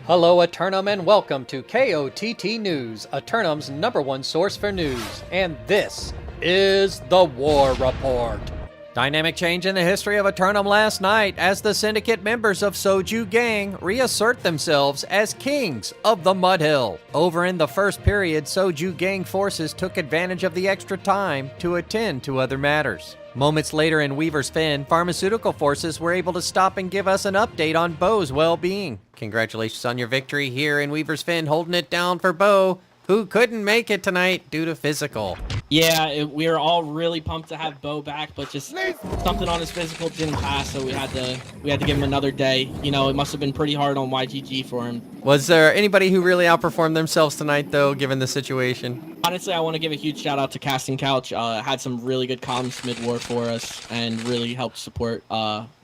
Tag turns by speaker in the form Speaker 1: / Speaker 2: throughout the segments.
Speaker 1: Hello, Eternum, and welcome to KOTT News, Eternum's #1 source for news. And this is the War Report. Dynamic change in the history of Eternum last night as the Syndicate members of Soju Gang reassert themselves as kings of the Mudhill. Over in the first period, Soju Gang forces took advantage of the extra time to attend to other matters. Moments later in Weaver's Fen, pharmaceutical forces were able to stop and give us an update on Bo's well-being. Congratulations on your victory here in Weaver's Fen, holding it down for Bo, who couldn't make it tonight due to physical.
Speaker 2: Yeah, we were all really pumped to have Bo back, but just something on his physical didn't pass, so we had to give him another day. You know, it must have been pretty hard on YGG for him.
Speaker 1: Was there anybody who really outperformed themselves tonight, though, given the situation?
Speaker 2: Honestly, I want to give a huge shout out to Casting Couch. Had some really good comms mid-war for us and really helped support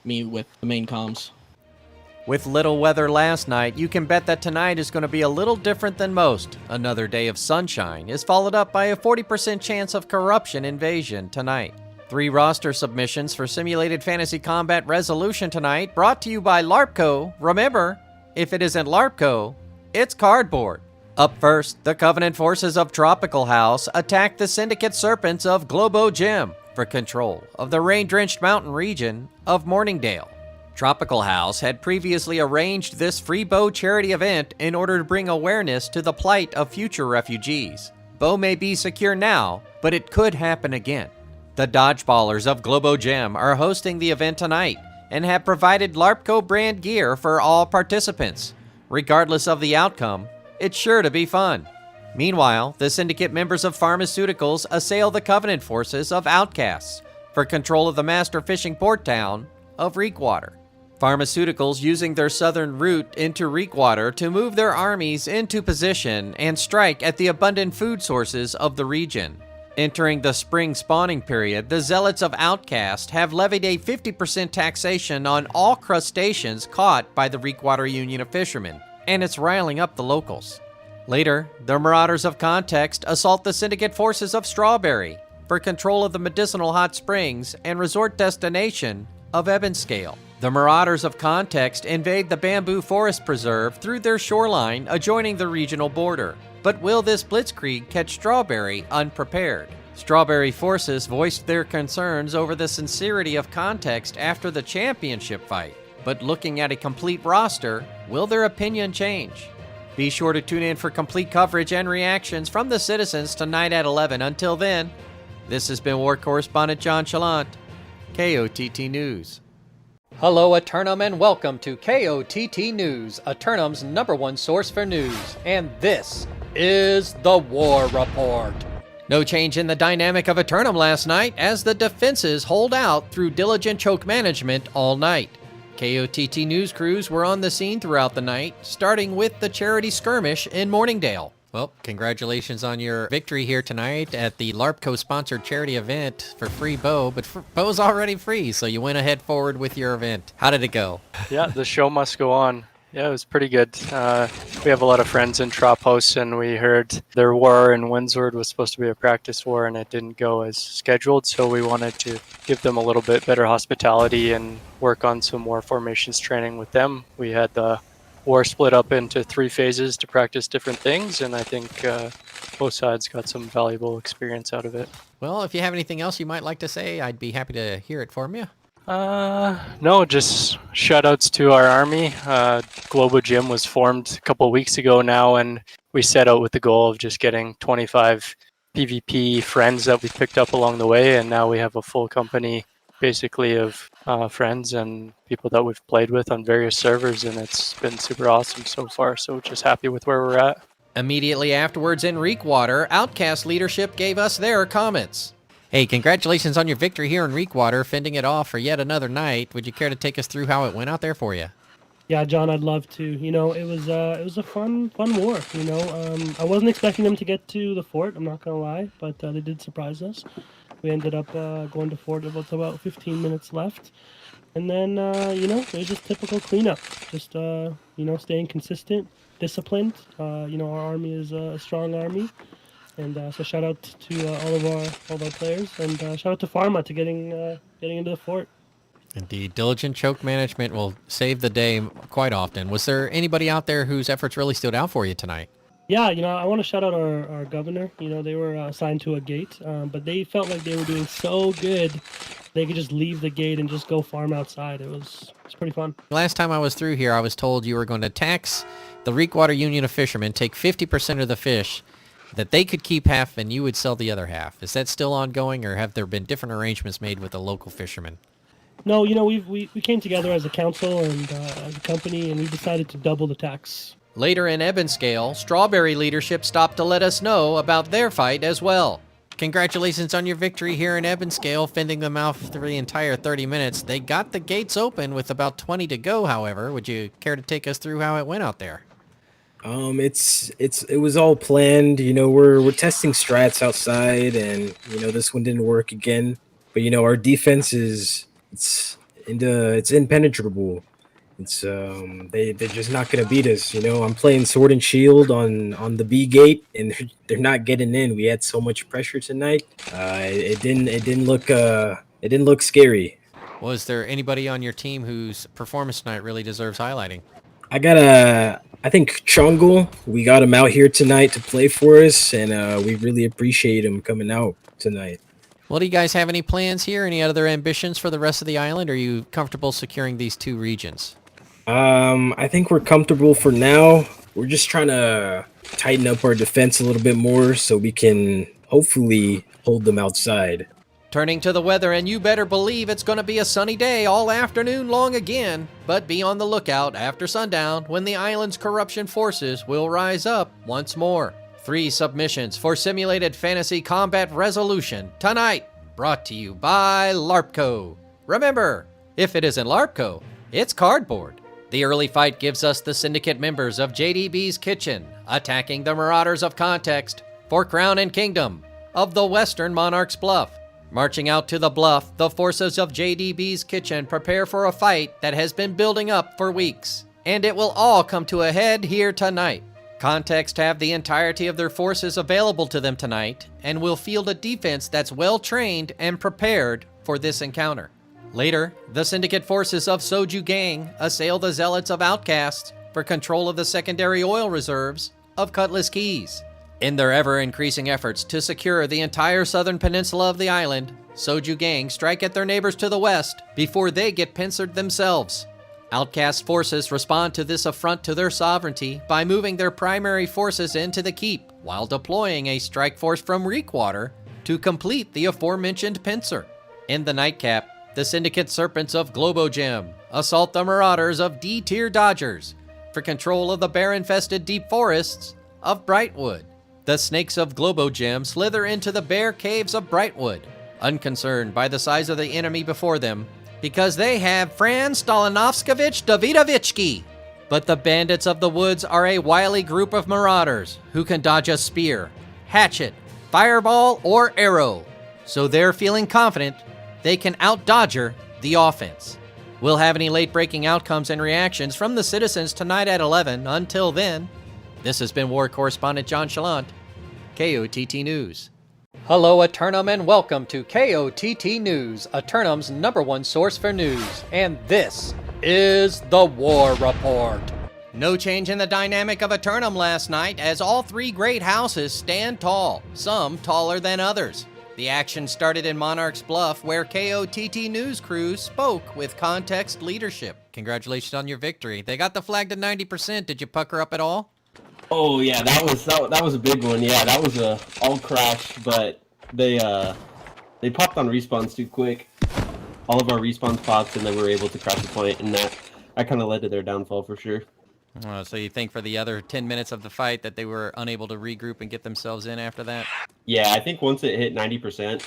Speaker 2: me with the main comms.
Speaker 1: With little weather last night, you can bet that tonight is going to be a little different than most. Another day of sunshine is followed up by a 40% chance of corruption invasion tonight. 3 roster submissions for Simulated Fantasy Combat Resolution tonight, brought to you by LARPco. Remember, if it isn't LARPco, it's cardboard. Up first, the Covenant forces of Tropical House attack the Syndicate Serpents of Globo Gym for control of the rain-drenched mountain region of Morningdale. Tropical House had previously arranged this free Bo charity event in order to bring awareness to the plight of future refugees. Bo may be secure now, but it could happen again. The Dodgeballers of Globo Gym are hosting the event tonight and have provided LARPco brand gear for all participants. Regardless of the outcome, it's sure to be fun. Meanwhile, the Syndicate members of Pharmaceuticals assail the Covenant forces of Outcasts for control of the master fishing port town of Reekwater. Pharmaceuticals using their southern route into Reekwater to move their armies into position and strike at the abundant food sources of the region. Entering the spring spawning period, the Zealots of Outcast have levied a 50% taxation on all crustaceans caught by the Reekwater Union of Fishermen, and it's riling up the locals. Later, the Marauders of Context assault the Syndicate forces of Strawberry for control of the medicinal hot springs and resort destination of Ebonscale. The Marauders of Context invade the Bamboo Forest Preserve through their shoreline adjoining the regional border. But will this blitzkrieg catch Strawberry unprepared? Strawberry forces voiced their concerns over the sincerity of Context after the championship fight. But looking at a complete roster, will their opinion change? Be sure to tune in for complete coverage and reactions from the citizens tonight at 11. Until then, this has been War Correspondent JChalant, KOTT News. Hello, Eternum, and welcome to KOTT News, Eternum's #1 source for news. And this is the War Report. No change in the dynamic of Eternum last night as the defenses hold out through diligent choke management all night. KOTT news crews were on the scene throughout the night, starting with the charity skirmish in Morningdale. Well, congratulations on your victory here tonight at the LARPco-sponsored charity event for free Bo, but Bo's already free, so you went ahead forward with your event. How did it go?
Speaker 3: Yeah, the show must go on. Yeah, it was pretty good. We have a lot of friends in Tropos, and we heard their war in Windsword was supposed to be a practice war, and it didn't go as scheduled, so we wanted to give them a little bit better hospitality and work on some more formations training with them. We had the war split up into 3 phases to practice different things, and I think both sides got some valuable experience out of it.
Speaker 1: Well, if you have anything else you might like to say, I'd be happy to hear it from you.
Speaker 3: No, just shout outs to our army. Globo Gym was formed a couple of weeks ago now, and we set out with the goal of just getting 25 PvP friends that we picked up along the way, and now we have a full company basically of friends and people that we've played with on various servers, and it's been super awesome so far, so just happy with where we're at.
Speaker 1: Immediately afterwards in Reekwater, Outcast leadership gave us their comments. Hey, congratulations on your victory here in Reekwater, fending it off for yet another night. Would you care to take us through how it went out there for you?
Speaker 4: Yeah, John, I'd love to. You know, it was a fun war. You know, I wasn't expecting them to get to the fort. I'm not gonna lie, but they did surprise us. We ended up going to fort with about 15 minutes left, and then you know, it was just typical cleanup. Just you know, staying consistent, disciplined. You know, our army is a strong army, and so shout out to all of our players, and shout out to Pharma to getting into the fort.
Speaker 1: Indeed. Diligent choke management will save the day quite often. Was there anybody out there whose efforts really stood out for you tonight?
Speaker 4: Yeah, I want to shout out our governor. They were assigned to a gate, but they felt like they were doing so good, they could just leave the gate and just go farm outside. It's pretty fun.
Speaker 1: Last time I was through here, I was told you were going to tax the Reekwater Union of Fishermen, take 50% of the fish, that they could keep half and you would sell the other half. Is that still ongoing, or have there been different arrangements made with the local fishermen?
Speaker 4: No, we came together as a council and as a company, and we decided to double the tax.
Speaker 1: Later in Ebonscale, Strawberry leadership stopped to let us know about their fight as well. Congratulations on your victory here in Ebonscale, fending them off for the entire 30 minutes. They got the gates open with about 20 to go, however. Would you care to take us through how it went out there?
Speaker 5: It was all planned. We're testing strats outside, and this one didn't work again. But our defense it's impenetrable. They're just not gonna beat us. I'm playing Sword and Shield on the B gate, and they're not getting in. We had so much pressure tonight. It didn't look scary.
Speaker 1: Was there anybody on your team whose performance tonight really deserves highlighting?
Speaker 5: I think Chongle, we got him out here tonight to play for us, and we really appreciate him coming out tonight.
Speaker 1: Well, do you guys have any plans here? Any other ambitions for the rest of the island? Or are you comfortable securing these two regions?
Speaker 5: I think we're comfortable for now. We're just trying to tighten up our defense a little bit more so we can hopefully hold them outside.
Speaker 1: Turning to the weather, and you better believe it's going to be a sunny day all afternoon long again. But be on the lookout after sundown when the island's corruption forces will rise up once more. 3 submissions for simulated fantasy combat resolution tonight, brought to you by LARPco. Remember, if it isn't LARPco, it's cardboard. The early fight gives us the syndicate members of JDB's Kitchen attacking the Marauders of Context for Crown and Kingdom of the Western Monarch's Bluff. Marching out to the bluff, the forces of JDB's Kitchen prepare for a fight that has been building up for weeks, and it will all come to a head here tonight. Context have the entirety of their forces available to them tonight, and will field a defense that's well trained and prepared for this encounter. Later, the syndicate forces of Soju Gang assail the Zealots of Outcasts for control of the secondary oil reserves of Cutlass Keys. In their ever-increasing efforts to secure the entire southern peninsula of the island, Soju Gang strike at their neighbors to the west before they get pincered themselves. Outcast forces respond to this affront to their sovereignty by moving their primary forces into the keep, while deploying a strike force from Reekwater to complete the aforementioned pincer. In the nightcap, the Syndicate Serpents of Globogem assault the Marauders of D-Tier Dodgers for control of the bear-infested deep forests of Brightwood. The Snakes of Globogem slither into the bear caves of Brightwood, unconcerned by the size of the enemy before them, because they have Franz Stalinovskevich Davidovitsky. But the Bandits of the Woods are a wily group of marauders who can dodge a spear, hatchet, fireball, or arrow. So they're feeling confident they can out-dodger the offense. We'll have any late-breaking outcomes and reactions from the citizens tonight at 11. Until then, this has been War Correspondent JChalant, KOTT News. Hello, Eternum, and welcome to KOTT News, Eternum's #1 source for news. And this is the War Report. No change in the dynamic of Eternum last night, as all 3 great houses stand tall, some taller than others. The action started in Monarch's Bluff, where KOTT News crews spoke with Context leadership. Congratulations on your victory. They got the flag to 90%. Did you pucker up at all?
Speaker 6: Oh yeah, that was a big one. Yeah, that was a all crash, but they popped on respawns too quick. All of our respawns popped, and then we were able to crash the point, and that kind of led to their downfall for sure.
Speaker 1: So you think for the other 10 minutes of the fight that they were unable to regroup and get themselves in after that?
Speaker 6: Yeah, I think once it hit 90%,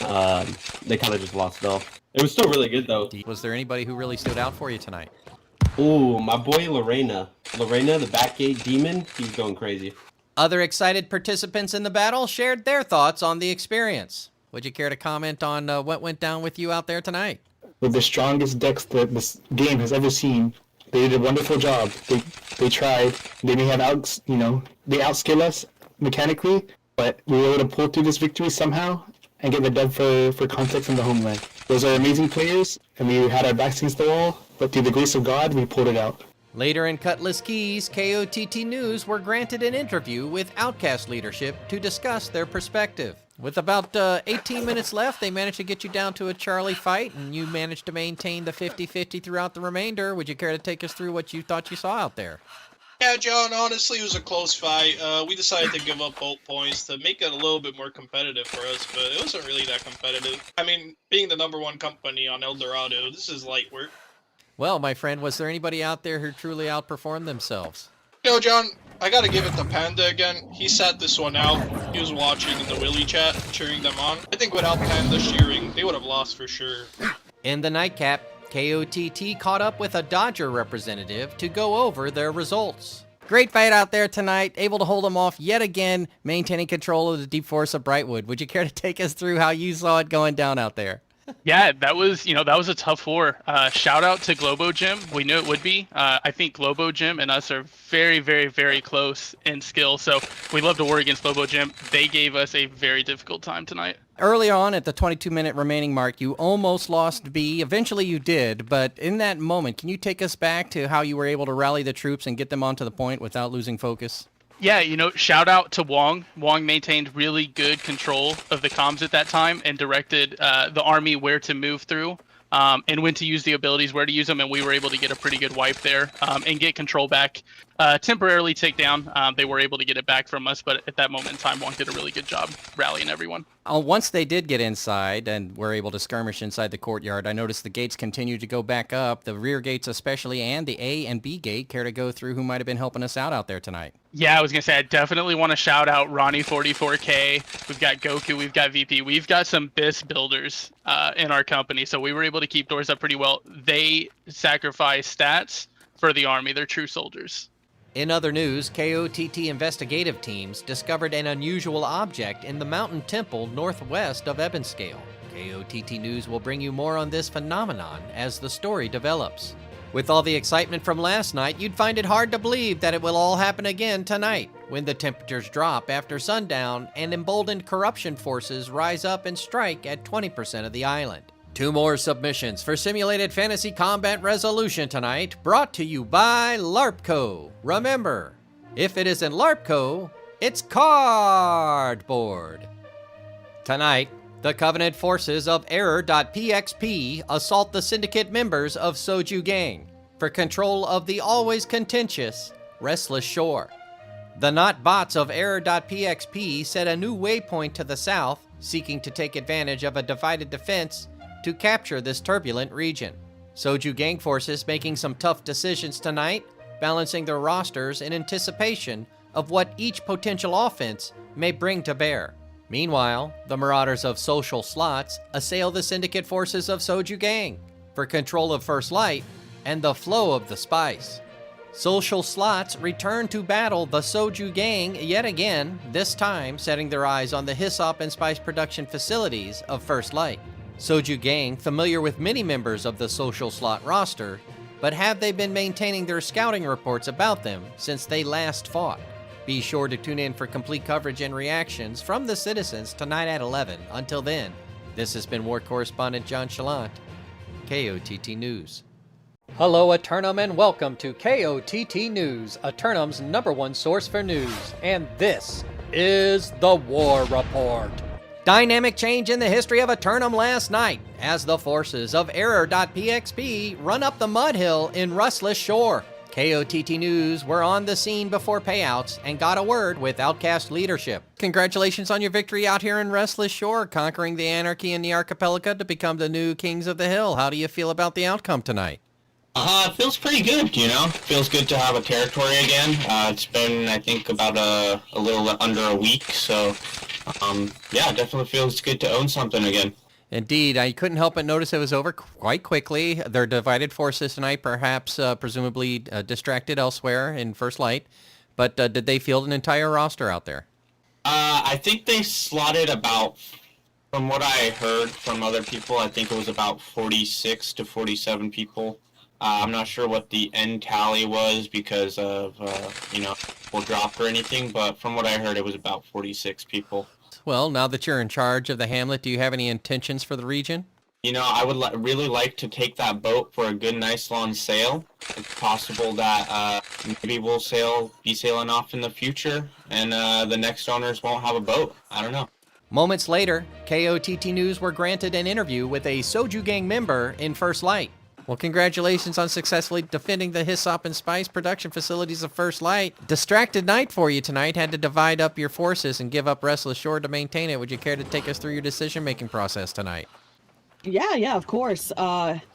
Speaker 6: they kind of just lost it all. It was still really good though.
Speaker 1: Was there anybody who really stood out for you tonight?
Speaker 6: Ooh, my boy Lorena, the Backgate Demon, he's going crazy.
Speaker 1: Other excited participants in the battle shared their thoughts on the experience. Would you care to comment on what went down with you out there tonight?
Speaker 7: With the strongest decks that this game has ever seen, they did a wonderful job. They tried. They may have they outskill us mechanically, but we were able to pull through this victory somehow. and get the dub for Context in the homeland. Those are amazing players, and we had our backs against the wall, but through the grace of God, we pulled it out.
Speaker 1: Later in Cutlass Keys, KOTT News were granted an interview with Outcast leadership to discuss their perspective. With about 18 minutes left, they managed to get you down to a Charlie fight, and you managed to maintain the 50-50 throughout the remainder. Would you care to take us through what you thought you saw out there?
Speaker 8: Yeah, John, honestly, it was a close fight. We decided to give up both points to make it a little bit more competitive for us, but it wasn't really that competitive. I mean, being the #1 company on El Dorado, this is light work.
Speaker 1: Well, my friend, was there anybody out there who truly outperformed themselves?
Speaker 8: You know, John, I gotta give it to Panda again. He sat this one out. He was watching in the Willy chat, cheering them on. I think without Panda cheering, they would have lost for sure.
Speaker 1: In the nightcap, KOTT caught up with a Dodger representative to go over their results. Great fight out there tonight, able to hold them off yet again, maintaining control of the deep forest of Brightwood. Would you care to take us through how you saw it going down out there?
Speaker 9: Yeah, that was a tough war. Shout out to Globo Gym. We knew it would be. I think Globo Gym and us are very, very, very close in skill. So we love to war against Globo Gym. They gave us a very difficult time tonight.
Speaker 1: Early on at the 22-minute remaining mark, you almost lost B. Eventually you did, but in that moment, can you take us back to how you were able to rally the troops and get them onto the point without losing focus?
Speaker 9: Yeah, shout out to Wong. Wong maintained really good control of the comms at that time and directed the army where to move through and when to use the abilities, where to use them, and we were able to get a pretty good wipe there and get control back. Temporarily take down. They were able to get it back from us, but at that moment in time, Wong did a really good job rallying everyone.
Speaker 1: Once they did get inside and were able to skirmish inside the courtyard, I noticed the gates continued to go back up, the rear gates especially, and the A and B gate. Care to go through who might have been helping us out there tonight?
Speaker 9: Yeah, I was going to say, I definitely want to shout out Ronnie44K. We've got Goku, we've got VP. We've got some BIS builders in our company, so we were able to keep doors up pretty well. They sacrifice stats for the army. They're true soldiers.
Speaker 1: In other news, KOTT investigative teams discovered an unusual object in the mountain temple northwest of Ebonscale. KOTT News will bring you more on this phenomenon as the story develops. With all the excitement from last night, you'd find it hard to believe that it will all happen again tonight, when the temperatures drop after sundown and emboldened corruption forces rise up and strike at 20% of the island. 2 more submissions for Simulated Fantasy Combat Resolution tonight, brought to you by LARPco. Remember, if it isn't LARPco, it's cardboard. Tonight, the Covenant forces of Error.pxp assault the Syndicate members of Soju Gang for control of the always contentious Restless Shore. The not bots of Error.pxp set a new waypoint to the south, seeking to take advantage of a divided defense to capture this turbulent region. Soju Gang forces making some tough decisions tonight, balancing their rosters in anticipation of what each potential offense may bring to bear. Meanwhile, the Marauders of Social Slots assail the Syndicate forces of Soju Gang for control of First Light and the flow of the spice. Social Slots return to battle the Soju Gang yet again, this time setting their eyes on the hyssop and spice production facilities of First Light. Soju Gang, familiar with many members of the Social Slot roster, but have they been maintaining their scouting reports about them since they last fought? Be sure to tune in for complete coverage and reactions from the citizens tonight at 11. Until then, this has been War Correspondent JChalant, KOTT News. Hello, Eternum, and welcome to KOTT News, Eternum's #1 source for news. And this is the War Report. Dynamic change in the history of Eternum last night, as the forces of Error.pxp run up the mud hill in Restless Shore. KOTT News were on the scene before payouts and got a word with Outcast leadership. Congratulations on your victory out here in Restless Shore, conquering the anarchy in the archipelago to become the new kings of the hill. How do you feel about the outcome tonight?
Speaker 10: It feels pretty good, Feels good to have a territory again. It's been, I think, about a little under a week, so yeah, it definitely feels good to own something again.
Speaker 1: Indeed, I couldn't help but notice it was over quite quickly. Their divided forces tonight, perhaps presumably distracted elsewhere in First Light, but did they field an entire roster out there?
Speaker 10: I think they slotted about, from what I heard from other people, I think it was about 46 to 47 people. I'm not sure what the end tally was because of, people dropped or anything, but from what I heard, it was about 46 people.
Speaker 1: Well, now that you're in charge of the hamlet, do you have any intentions for the region?
Speaker 10: You know, I would really like to take that boat for a good, nice long sail. It's possible that maybe we'll be sailing off in the future, and the next owners won't have a boat. I don't know.
Speaker 1: Moments later, KOTT News were granted an interview with a Soju Gang member in First Light. Well, congratulations on successfully defending the Hyssop and Spice production facilities of First Light. Distracted night for you tonight. Had to divide up your forces and give up Restless Shore to maintain it. Would you care to take us through your decision-making process tonight?
Speaker 11: Yeah, of course.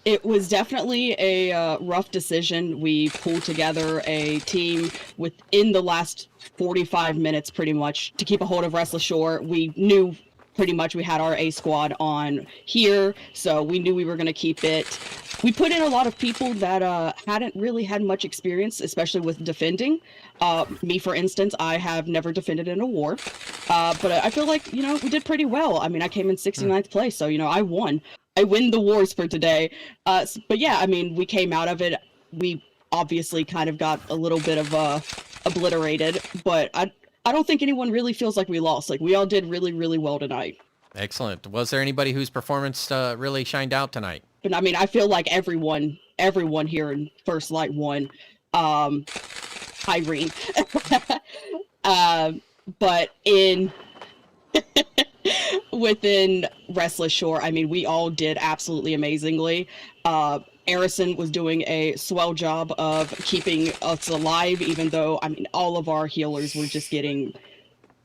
Speaker 11: It was definitely a rough decision. We pulled together a team within the last 45 minutes, pretty much, to keep a hold of Restless Shore. We knew pretty much we had our A squad on here, so we knew we were going to keep it. We put in a lot of people that hadn't really had much experience, especially with defending. Me, for instance, I have never defended in a war, but I feel like, you know, we did pretty well. I mean, I came in 69th place, so, you know, I won. I win the wars for today. But yeah, I mean, we came out of it. We obviously kind of got a little bit of obliterated, but I don't think anyone really feels like we lost. Like, we all did really, really well tonight. Excellent.
Speaker 1: Was there anybody whose performance really shined out tonight?
Speaker 11: But I mean, I feel like everyone here in First Light won. Irene. But within Restless Shore, I mean, we all did absolutely amazingly. Arison was doing a swell job of keeping us alive, even though, I mean, all of our healers were just getting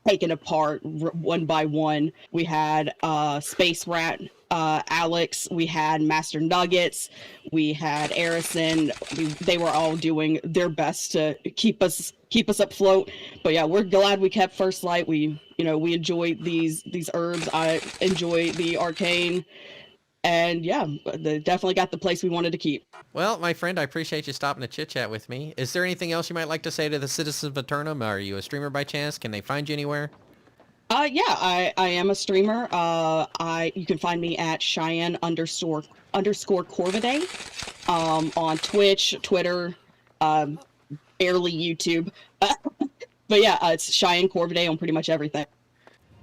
Speaker 11: taken apart one by one. We had Space Rat, Alex, we had Master Nuggets, we had Arison. They were all doing their best to keep us afloat. But yeah, we're glad we kept First Light. We enjoy these herbs. I enjoy the arcane. And yeah, they definitely got the place we wanted to keep.
Speaker 1: Well, my friend, I appreciate you stopping to chit-chat with me. Is there anything else you might like to say to the citizens of Eternum? Are you a streamer by chance? Can they find you anywhere?
Speaker 11: Yeah, I am a streamer. You can find me at Cheyenne_Corvidae on Twitch, Twitter, barely YouTube. But yeah, it's Cheyenne Corvidae on pretty much everything.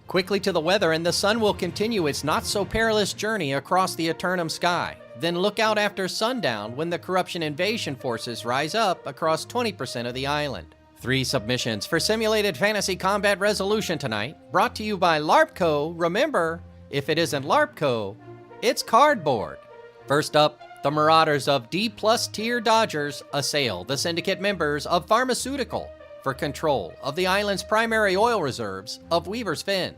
Speaker 1: Quickly to the weather, and the sun will continue its not-so-perilous journey across the Eternum sky. Then look out after sundown when the corruption invasion forces rise up across 20% of the island. 3 submissions for simulated fantasy combat resolution tonight, brought to you by LARPco. Remember, if it isn't LARPco, it's cardboard. First up, the Marauders of D+ tier Dodgers assail the syndicate members of Pharmaceutical for control of the island's primary oil reserves of Weaver's Fin.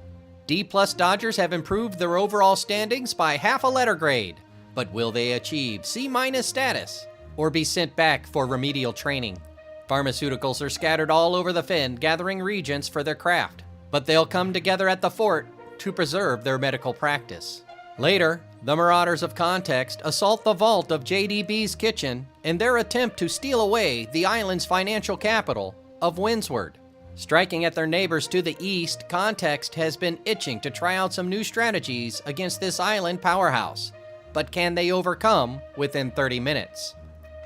Speaker 1: D+ Dodgers have improved their overall standings by half a letter grade, but will they achieve C- status or be sent back for remedial training? Pharmaceuticals are scattered all over the Fin, gathering regents for their craft, but they'll come together at the fort to preserve their medical practice. Later, the Marauders of Context assault the vault of JDB's kitchen in their attempt to steal away the island's financial capital of Windsward. Striking at their neighbors to the east, Context has been itching to try out some new strategies against this island powerhouse, but can they overcome within 30 minutes?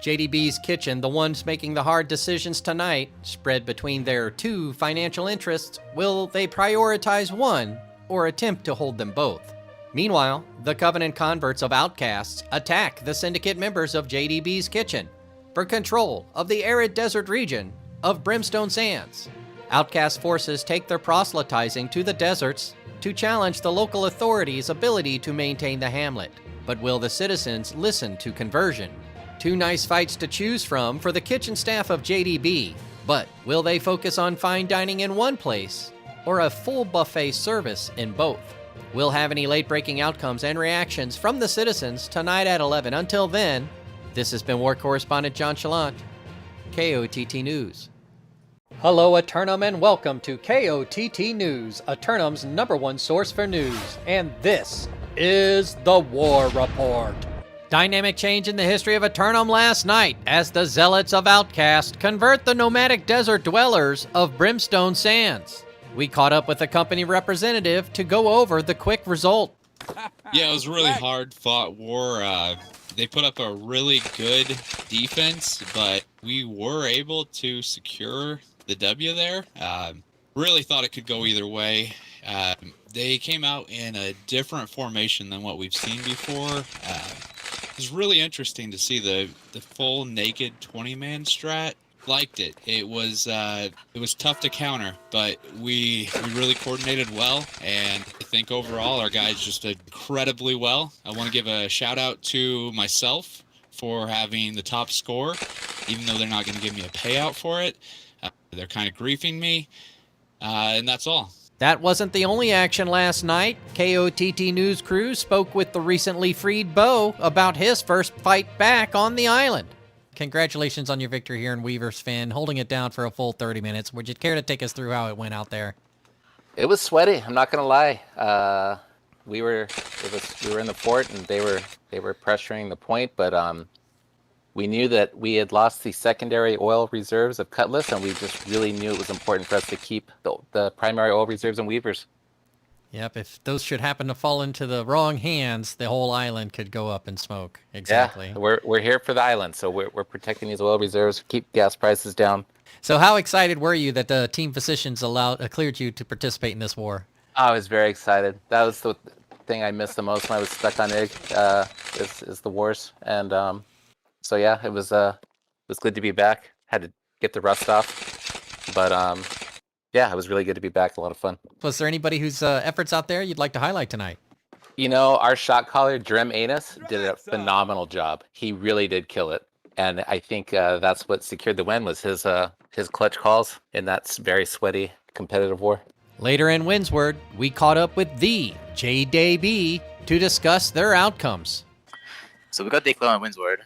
Speaker 1: JDB's kitchen, the ones making the hard decisions tonight, spread between their 2 financial interests. Will they prioritize one or attempt to hold them both? Meanwhile, the Covenant converts of Outcasts attack the syndicate members of JDB's kitchen for control of the arid desert region of Brimstone Sands. Outcast forces take their proselytizing to the deserts to challenge the local authorities' ability to maintain the hamlet. But will the citizens listen to conversion? 2 nice fights to choose from for the kitchen staff of JDB, but will they focus on fine dining in one place or a full buffet service in both? We'll have any late-breaking outcomes and reactions from the citizens tonight at 11. Until then, this has been War Correspondent JChalant, KOTT News. Hello, Eternum, and welcome to KOTT News, Eternum's #1 source for news. And this is the War Report. Dynamic change in the history of Eternum last night as the Zealots of Outcast convert the nomadic desert dwellers of Brimstone Sands. We caught up with a company representative to go over the quick result.
Speaker 12: Yeah, it was a really hard-fought war. They put up a really good defense, but we were able to secure the W there. Really thought it could go either way. They came out in a different formation than what we've seen before. It was really interesting to see the full naked 20-man strat. Liked it. It was tough to counter, but we really coordinated well, and I think overall our guys just did incredibly well. I want to give a shout out to myself for having the top score, even though they're not going to give me a payout for it. They're kind of griefing me, and that's all.
Speaker 1: That wasn't the only action last night. KOTT News Crew spoke with the recently freed Bo about his first fight back on the island. Congratulations on your victory here in Weaver's Fin, holding it down for a full 30 minutes. Would you care to take us through how it went out there?
Speaker 13: It was sweaty. I'm not gonna lie. We were in the fort and they were pressuring the point, but we knew that we had lost the secondary oil reserves of Cutlass, and we just really knew it was important for us to keep the primary oil reserves in Weavers.
Speaker 1: Yep, if those should happen to fall into the wrong hands, the whole island could go up in smoke. Exactly.
Speaker 13: Yeah, we're here for the island, so we're protecting these oil reserves, keep gas prices down.
Speaker 1: So how excited were you that the team physicians cleared you to participate in this war?
Speaker 13: I was very excited. That was the thing I missed the most when I was stuck on IG, is the wars. And so yeah, it was good to be back. Had to get the rust off, but yeah, it was really good to be back. A lot of fun.
Speaker 1: Was there anybody whose efforts out there you'd like to highlight tonight?
Speaker 13: You know, our shot caller, Drem Anus, did a phenomenal job. He really did kill it. And I think that's what secured the win, was his clutch calls in that very sweaty competitive war.
Speaker 1: Later in Windsward, we caught up with the JDB to discuss their outcomes.
Speaker 14: So we got Declan on Windsward,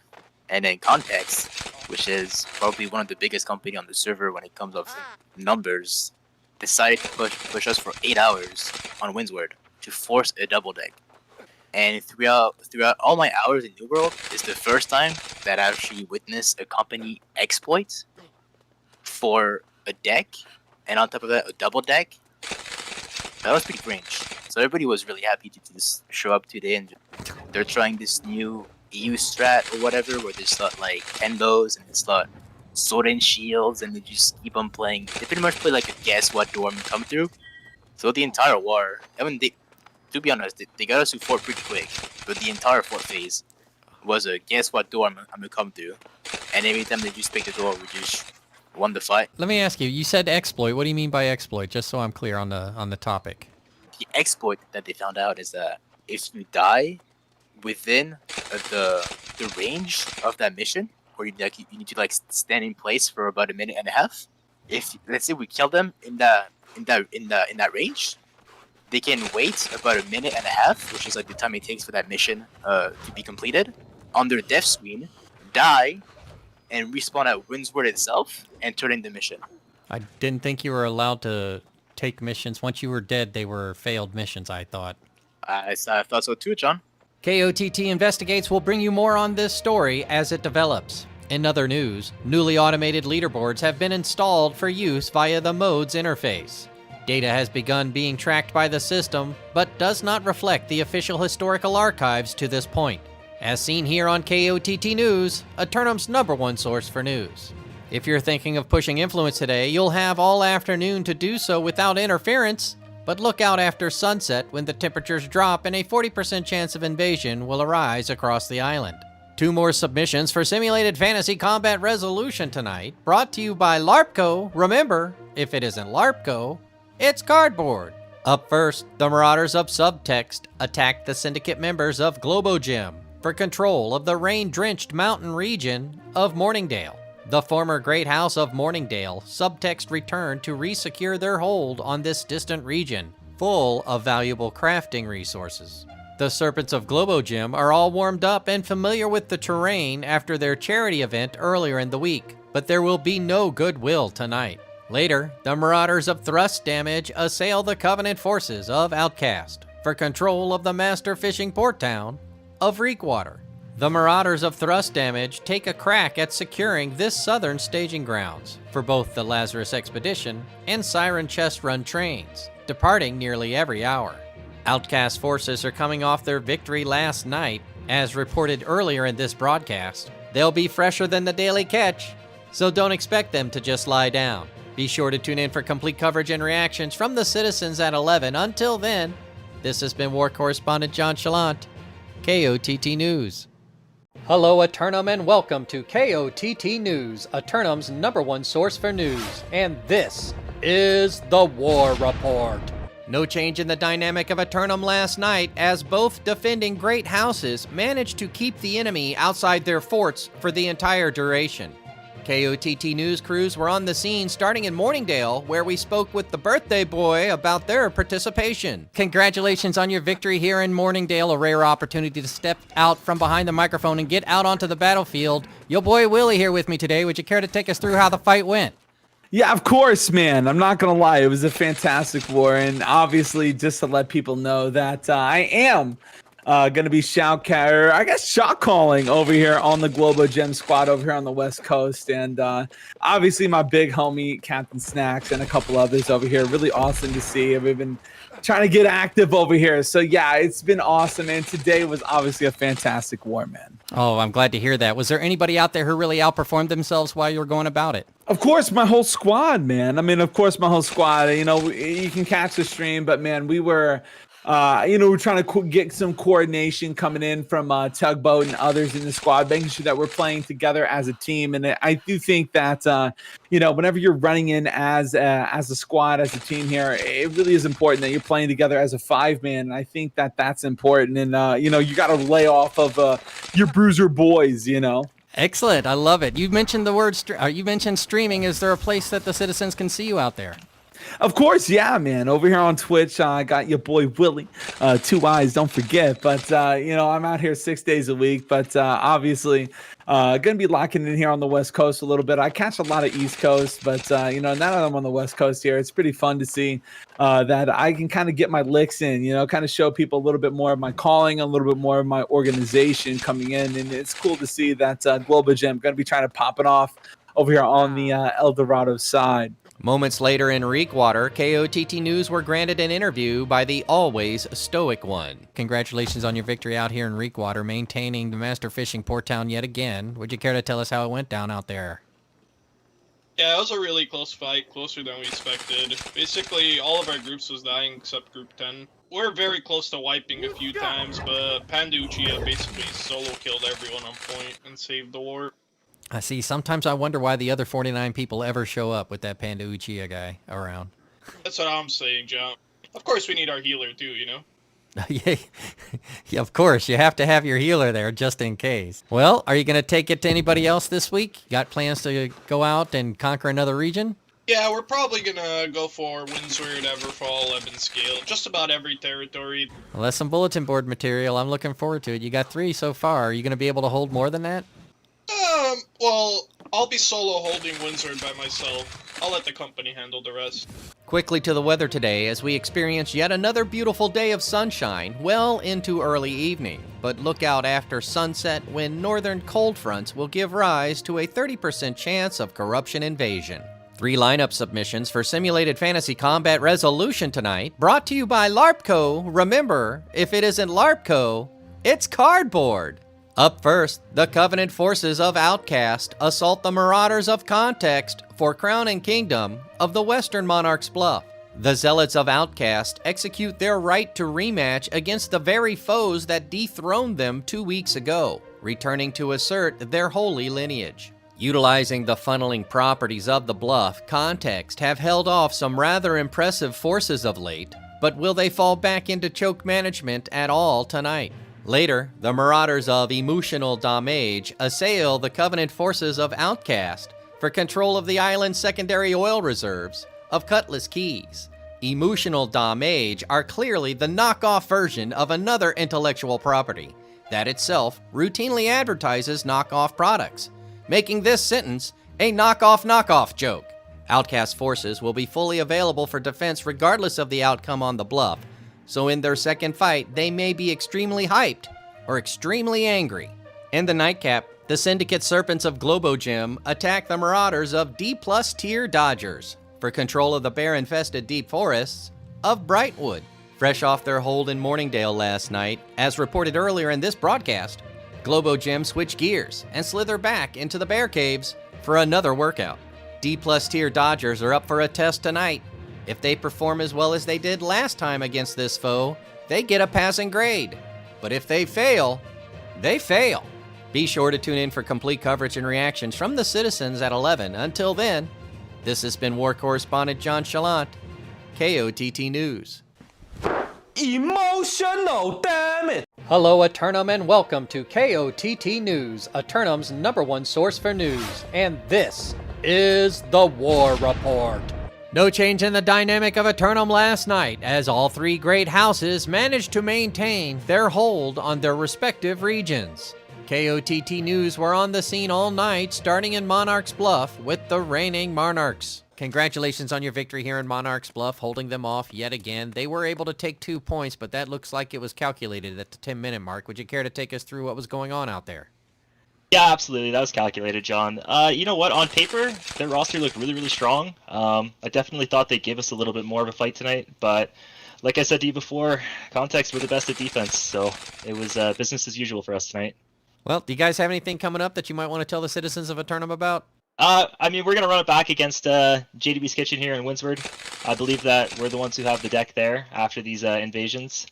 Speaker 14: and in Context, which is probably one of the biggest company on the server when it comes of numbers, decided to push us for 8 hours on Windsward to force a double deck. And throughout all my hours in New World, it's the first time that I actually witnessed a company exploit for a deck, and on top of that, a double deck. That was pretty cringe. So everybody was really happy to just show up today, and they're trying this new EU strat or whatever, where they slot like 10 bows and they slot sword and shields, and they just keep on playing. They pretty much play like a guess what dorm come through. So the entire war, I mean, to be honest, they got us to fort pretty quick, but the entire fort phase was a guess what door I'm gonna come through, and every time they just pick the door, we just won the fight.
Speaker 1: Let me ask you, you said exploit. What do you mean by exploit? Just so I'm clear on the topic.
Speaker 14: The exploit that they found out is that if you die within the range of that mission, where you need to like stand in place for about 1.5 minutes, if let's say we kill them in that range, they can wait about 1.5 minutes, which is like the time it takes for that mission to be completed, on their death screen, die, and respawn at Windsward itself and turn in the mission.
Speaker 1: I didn't think you were allowed to take missions. Once you were dead, they were failed missions, I thought.
Speaker 14: I thought so too, John.
Speaker 1: KOTT Investigates will bring you more on this story as it develops. In other news, newly automated leaderboards have been installed for use via the modes interface. Data has begun being tracked by the system, but does not reflect the official historical archives to this point. As seen here on KOTT News, Eternum's #1 source for news. If you're thinking of pushing influence today, you'll have all afternoon to do so without interference, but look out after sunset when the temperatures drop and a 40% chance of invasion will arise across the island. 2 more submissions for Simulated Fantasy Combat Resolution tonight, brought to you by LARPCO. Remember, if it isn't LARPCO, it's cardboard. Up first, the Marauders of Subtext attacked the Syndicate members of Globogem for control of the rain-drenched mountain region of Morningdale. The former Great House of Morningdale, Subtext returned to resecure their hold on this distant region, full of valuable crafting resources. The Serpents of Globogem are all warmed up and familiar with the terrain after their charity event earlier in the week, but there will be no goodwill tonight. Later, the Marauders of Thrust Damage assail the Covenant forces of Outcast for control of the master fishing port town of Reekwater. The Marauders of Thrust Damage take a crack at securing this southern staging grounds for both the Lazarus Expedition and Siren Chest Run trains, departing nearly every hour. Outcast forces are coming off their victory last night. As reported earlier in this broadcast, they'll be fresher than the daily catch, so don't expect them to just lie down. Be sure to tune in for complete coverage and reactions from the citizens at 11. Until then, this has been War Correspondent JChalant, KOTT News. Hello, Eternum, and welcome to KOTT News, Eternum's #1 source for news. And this is the War Report. No change in the dynamic of Eternum last night, as both defending great houses managed to keep the enemy outside their forts for the entire duration. KOTT news crews were on the scene starting in Morningdale, where we spoke with the birthday boy about their participation. Congratulations on your victory here in Morningdale, a rare opportunity to step out from behind the microphone and get out onto the battlefield. Your boy Willie here with me today. Would you care to take us through how the fight went?
Speaker 15: Yeah, of course, man. I'm not going to lie. It was a fantastic war. And obviously, just to let people know that I am going to be shot calling over here on the Globo Gem squad over here on the West Coast. And obviously, my big homie, Captain Snacks, and a couple others over here. Really awesome to see. We've been trying to get active over here. So, yeah, it's been awesome. And today was obviously a fantastic war, man.
Speaker 1: Oh, I'm glad to hear that. Was there anybody out there who really outperformed themselves while you were going about it?
Speaker 15: Of course, my whole squad, man. I mean, of course, my whole squad. You know, you can catch the stream, but, man, we were... we're trying to get some coordination coming in from Tugboat and others in the squad, making sure that we're playing together as a team. And I do think that, whenever you're running in as a squad, as a team here, it really is important that you're playing together as a 5-man. And I think that that's important. And, you got to lay off of your bruiser boys,
Speaker 1: Excellent. I love it. You mentioned the word, you mentioned streaming. Is there a place that the citizens can see you out there?
Speaker 15: Of course, yeah, man. Over here on Twitch, I got your boy Willie, 2 eyes, don't forget. But, I'm out here 6 days a week. But obviously, going to be locking in here on the West Coast a little bit. I catch a lot of East Coast, but, now that I'm on the West Coast here, it's pretty fun to see that I can kind of get my licks in, kind of show people a little bit more of my calling, a little bit more of my organization coming in. And it's cool to see that Global Gem going to be trying to pop it off over here on the El Dorado side.
Speaker 1: Moments later in Reekwater, KOTT News were granted an interview by the always stoic one. Congratulations on your victory out here in Reekwater, maintaining the master fishing port town yet again. Would you care to tell us how it went down out there?
Speaker 8: Yeah, it was a really close fight, closer than we expected. Basically, all of our groups was dying except Group 10. We're very close to wiping a few times, but Panda Uchiha basically solo killed everyone on point and saved the war.
Speaker 1: I see. Sometimes I wonder why the other 49 people ever show up with that Panda Uchiha guy around.
Speaker 8: That's what I'm saying, John. Of course we need our healer too,
Speaker 1: Yeah, of course. You have to have your healer there just in case. Well, are you going to take it to anybody else this week? Got plans to go out and conquer another region?
Speaker 8: Yeah, we're probably gonna go for Windsward, Everfall, Ebonscale, just about every territory.
Speaker 1: Well, that's some bulletin board material. I'm looking forward to it. You got 3 so far. Are you going to be able to hold more than that?
Speaker 8: Well, I'll be solo holding Windsor by myself. I'll let the company handle the rest.
Speaker 1: Quickly to the weather today as we experience yet another beautiful day of sunshine well into early evening. But look out after sunset when northern cold fronts will give rise to a 30% chance of corruption invasion. 3 lineup submissions for Simulated Fantasy Combat Resolution tonight, brought to you by LARPco. Remember, if it isn't LARPco, it's cardboard. Up first, the Covenant forces of Outcast assault the Marauders of Context for Crown and Kingdom of the Western Monarch's Bluff. The Zealots of Outcast execute their right to rematch against the very foes that dethroned them 2 weeks ago, returning to assert their holy lineage. Utilizing the funneling properties of the Bluff, Context have held off some rather impressive forces of late, but will they fall back into choke management at all tonight? Later, the Marauders of Emotional Damage assail the Covenant forces of Outcast for control of the island's secondary oil reserves of Cutlass Keys. Emotional Damage are clearly the knockoff version of another intellectual property that itself routinely advertises knockoff products, making this sentence a knockoff joke. Outcast forces will be fully available for defense regardless of the outcome on the bluff, so in their second fight, they may be extremely hyped or extremely angry. In the nightcap, the Syndicate Serpents of Globo Gem attack the Marauders of D+ tier Dodgers for control of the bear-infested deep forests of Brightwood. Fresh off their hold in Morningdale last night, as reported earlier in this broadcast, Globo Gem switch gears and slither back into the bear caves for another workout. D+ tier Dodgers are up for a test tonight. If they perform as well as they did last time against this foe, they get a passing grade. But if they fail, they fail. Be sure to tune in for complete coverage and reactions from the citizens at 11. Until then, this has been War Correspondent JChalant, KOTT News.
Speaker 16: Emotional, damn it!
Speaker 1: Hello, Eternum, and welcome to KOTT News, Eternum's #1 source for news. And this is the War Report. No change in the dynamic of Eternum last night, as all three great houses managed to maintain their hold on their respective regions. KOTT News were on the scene all night, starting in Monarch's Bluff with the reigning Monarchs. Congratulations on your victory here in Monarch's Bluff, holding them off yet again. They were able to take 2 points, but that looks like it was calculated at the 10-minute mark. Would you care to take us through what was going on out there?
Speaker 17: Yeah, absolutely. That was calculated, John. You know what? On paper, their roster looked really, really strong. I definitely thought they'd give us a little bit more of a fight tonight, but like I said to you before, Context were the best at defense, so it was business as usual for us tonight.
Speaker 1: Well, do you guys have anything coming up that you might want to tell the citizens of Eternum about?
Speaker 17: I mean, we're going to run it back against JDB's Kitchen here in Windsward. I believe that we're the ones who have the deck there after these invasions.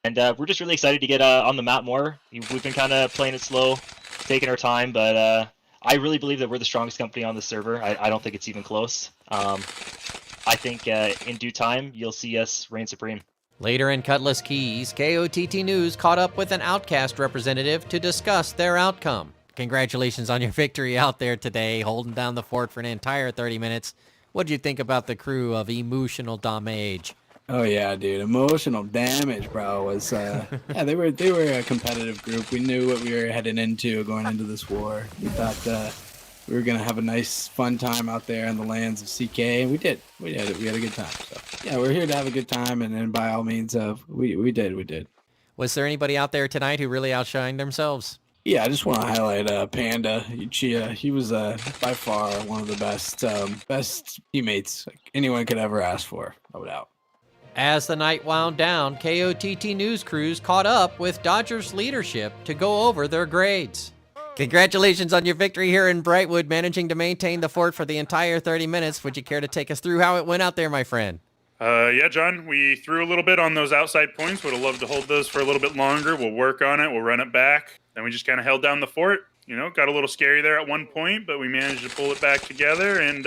Speaker 17: And we're just really excited to get on the map more. We've been kind of playing it slow, taking our time, but I really believe that we're the strongest company on the server. I don't think it's even close. I think in due time, you'll see us reign supreme.
Speaker 1: Later in Cutlass Keys, KOTT News caught up with an Outcast representative to discuss their outcome. Congratulations on your victory out there today, holding down the fort for an entire 30 minutes. What'd you think about the crew of Emotional Damage?
Speaker 18: Oh yeah, dude, Emotional Damage, bro, was yeah, they were a competitive group. We knew what we were heading into going into this war. We thought we were gonna have a nice, fun time out there in the lands of CK, and we did. We had a good time. So yeah, we're here to have a good time, and then by all means, we did.
Speaker 1: Was there anybody out there tonight who really outshined themselves?
Speaker 18: Yeah, I just want to highlight Panda Chia. He was by far one of the best teammates anyone could ever ask for, no doubt.
Speaker 1: As the night wound down, KOTT News crews caught up with Dodgers leadership to go over their grades. Congratulations on your victory here in Brightwood, managing to maintain the fort for the entire 30 minutes. Would you care to take us through how it went out there, my friend?
Speaker 19: Yeah, John, we threw a little bit on those outside points. Would have loved to hold those for a little bit longer. We'll work on it. We'll run it back. Then we just kind of held down the fort. You know, got a little scary there at one point, but we managed to pull it back together and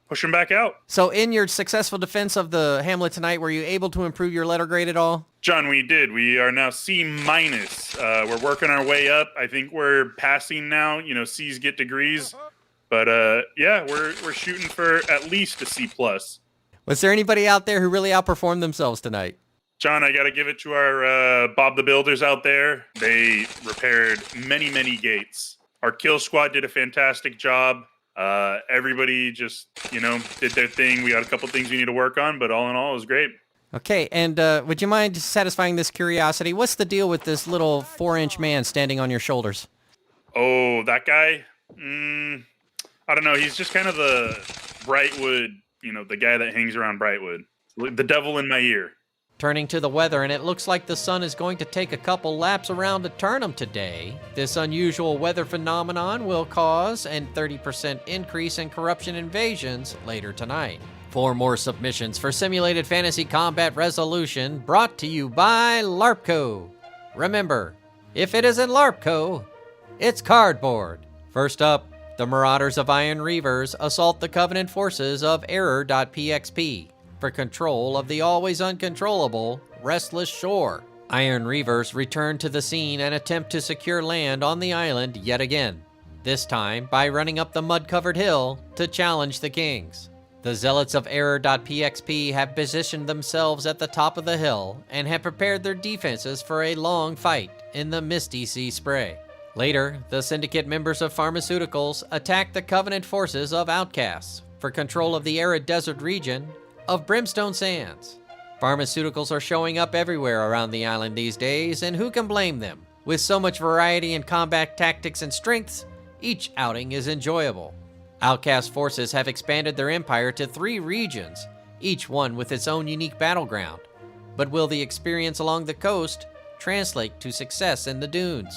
Speaker 19: push them back out.
Speaker 1: So in your successful defense of the hamlet tonight, were you able to improve your letter grade at all?
Speaker 19: John, we did. We are now C-. We're working our way up. I think we're passing now. You know, C's get degrees. But yeah, we're shooting for at least a C+.
Speaker 1: Was there anybody out there who really outperformed themselves tonight?
Speaker 19: John, I got to give it to our Bob the Builders out there. They repaired many, many gates. Our kill squad did a fantastic job. Everybody just, you know, did their thing. We got a couple things we need to work on, but all in all, it was great.
Speaker 1: Okay, and would you mind satisfying this curiosity? What's the deal with this little 4-inch man standing on your shoulders?
Speaker 19: Oh, that guy? I don't know. He's just kind of the Brightwood, you know, the guy that hangs around Brightwood. The devil in my ear.
Speaker 1: Turning to the weather, and it looks like the sun is going to take a couple laps around Eternum today. This unusual weather phenomenon will cause a 30% increase in corruption invasions later tonight. 4 more submissions for Simulated Fantasy Combat Resolution, brought to you by LARPco. Remember, if it isn't LARPco, it's cardboard. First up, the Marauders of Iron Reavers assault the Covenant forces of Error.pxp for control of the always uncontrollable Restless Shore. Iron Reavers return to the scene and attempt to secure land on the island yet again, this time by running up the mud-covered hill to challenge the kings. The Zealots of Error.pxp have positioned themselves at the top of the hill and have prepared their defenses for a long fight in the misty sea spray. Later, the Syndicate members of Pharmaceuticals attack the Covenant forces of Outcasts for control of the arid desert region of Brimstone Sands. Pharmaceuticals are showing up everywhere around the island these days, and who can blame them? With so much variety in combat tactics and strengths, each outing is enjoyable. Outcast forces have expanded their empire to 3 regions, each one with its own unique battleground. But will the experience along the coast translate to success in the dunes?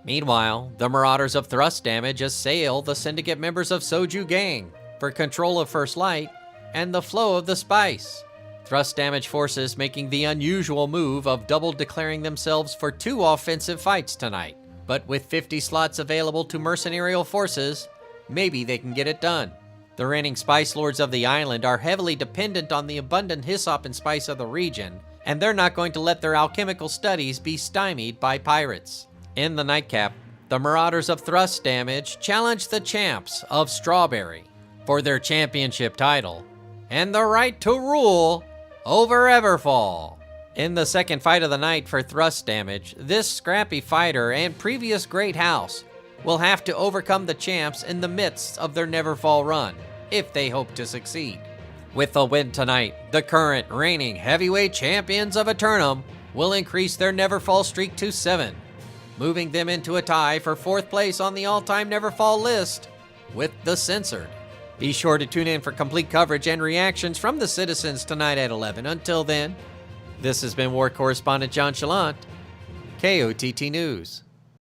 Speaker 1: Meanwhile, the Marauders of Thrust Damage assail the Syndicate members of Soju Gang for control of First Light and the flow of the spice. Thrust Damage forces making the unusual move of double declaring themselves for 2 offensive fights tonight. But with 50 slots available to mercenarial forces, maybe they can get it done. The reigning Spice Lords of the island are heavily dependent on the abundant hyssop and spice of the region, and they're not going to let their alchemical studies be stymied by pirates. In the nightcap, the Marauders of Thrust Damage challenge the champs of Strawberry for their championship title and the right to rule over Everfall. In the second fight of the night for Thrust Damage, this scrappy fighter and previous great house will have to overcome the champs in the midst of their Neverfall run, if they hope to succeed. With a win tonight, the current reigning heavyweight champions of Eternum will increase their Neverfall streak to 7, moving them into a tie for 4th place on the all-time Neverfall list with the Censored. Be sure to tune in for complete coverage and reactions from the citizens tonight at 11. Until then, this has been War Correspondent JChalant, KOTT News.